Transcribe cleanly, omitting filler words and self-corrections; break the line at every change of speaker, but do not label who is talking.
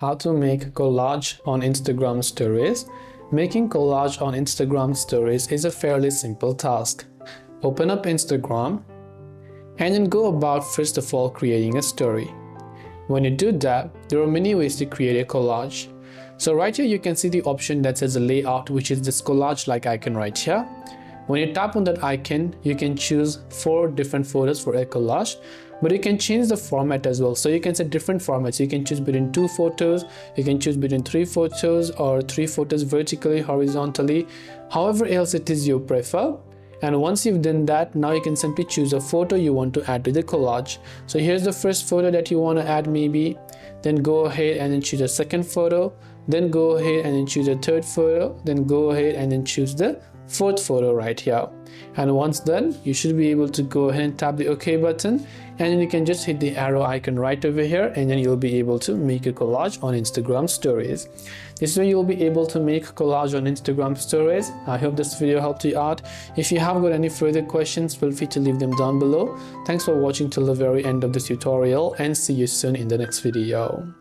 How to make collage on Instagram stories. Making collage on Instagram stories is a fairly simple task. Open up Instagram and then go about first of all creating a story. When you do that, there are many ways to create a collage. So right here you can see the option that says layout, which is this collage like icon right here. When you tap on that icon, you can choose 4 different photos for a collage, but you can change the format as well. So you can set different formats. You can choose between 2 photos, you can choose between 3 photos, or 3 photos vertically, horizontally, however else it is you prefer. And once you've done that, now you can simply choose a photo you want to add to the collage. So here's the first photo that you want to add maybe. Then go ahead and then choose a second photo. Then go ahead and then choose a third photo. Then go ahead and then choose the 4th photo right here. And once done, you should be able to go ahead and tap the OK button, and then you can just hit the arrow icon right over here, and then you'll be able to make a collage on Instagram stories. This way you'll be able to make collage on Instagram stories. I hope this video helped you out. If you have got any further questions, feel free to leave them down below. Thanks for watching till the very end of this tutorial, and see you soon in the next video.